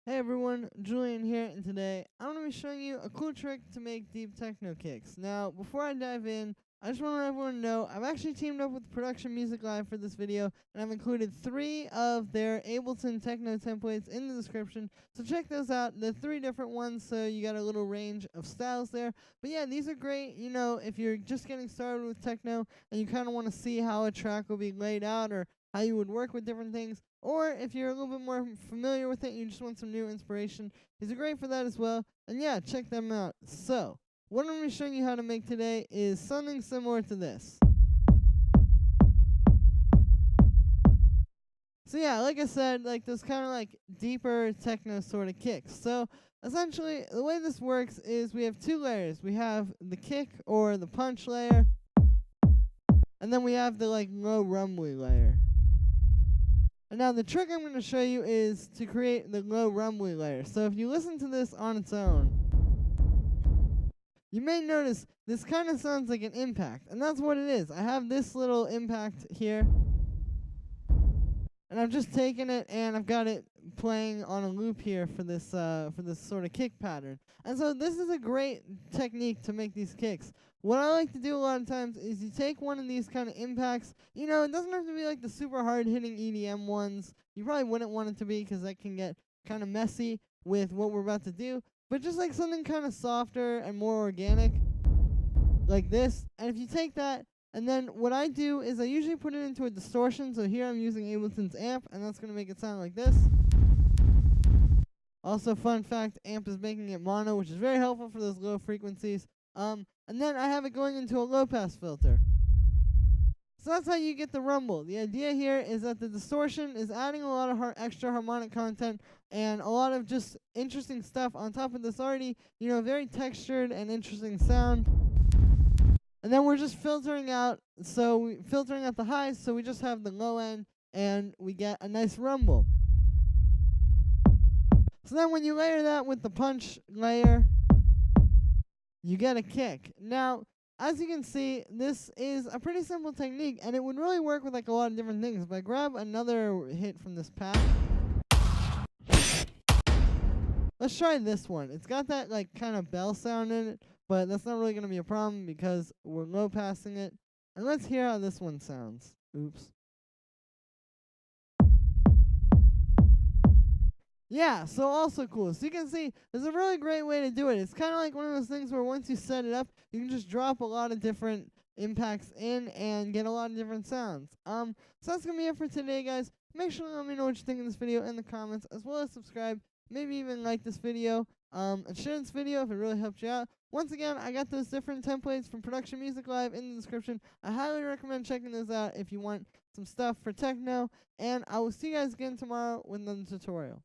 Hey everyone, Julian here, and today I'm going to be showing you a cool trick to make deep techno kicks. Now, before I dive in, I just want to let everyone know I've actually teamed up with Production Music Live for this video, and I've included 3 of their Ableton techno templates in the description, so check those out. They're 3 different ones, so you got a little range of styles there. But yeah, these are great, if you're just getting started with techno and you kind of want to see how a track will be laid out or how you would work with different things. Or if you're a little bit more familiar with it and you just want some new inspiration, these are great for that as well. And yeah, check them out. So, what I'm going to be showing you how to make today is something similar to this. So yeah, like I said, like those kind of like deeper techno sort of kicks. So essentially, the way this works is we have 2 layers. We have the kick or the punch layer, and then we have the like low rumbly layer. And now the trick I'm going to show you is to create the low rumbly layer. So if you listen to this on its own, you may notice this kind of sounds like an impact. And that's what it is. I have this little impact here. And I've just taken it and I've got it playing on a loop here for this sort of kick pattern. And so this is a great technique to make these kicks. What I like to do a lot of times is you take one of these kind of impacts. It doesn't have to be like the super hard-hitting EDM ones. You probably wouldn't want it to be because that can get kind of messy with what we're about to do. But just like something kind of softer and more organic, like this. And if you take that, and then what I do is I usually put it into a distortion. So here I'm using Ableton's amp, and that's going to make it sound like this. Also, fun fact, amp is making it mono, which is very helpful for those low frequencies. And then I have it going into a low-pass filter. So that's how you get the rumble. The idea here is that the distortion is adding a lot of extra harmonic content and a lot of just interesting stuff on top of this already, very textured and interesting sound. And then we're just filtering out the highs, so we just have the low end, and we get a nice rumble. So then when you layer that with the punch layer, you get a kick. Now, as you can see, this is a pretty simple technique, and it would really work with like a lot of different things. If I grab another hit from this pack, let's try this one. It's got that like kind of bell sound in it, but that's not really going to be a problem because we're low passing it. And let's hear how this one sounds. Oops. Yeah, so also cool. So you can see there's a really great way to do it. It's kind of like one of those things where once you set it up, you can just drop a lot of different impacts in and get a lot of different sounds. So that's going to be it for today, guys. Make sure to let me know what you think of this video in the comments, as well as subscribe. Maybe even like this video. And share this video if it really helped you out. Once again, I got those different templates from Production Music Live in the description. I highly recommend checking those out if you want some stuff for techno. And I will see you guys again tomorrow with another tutorial.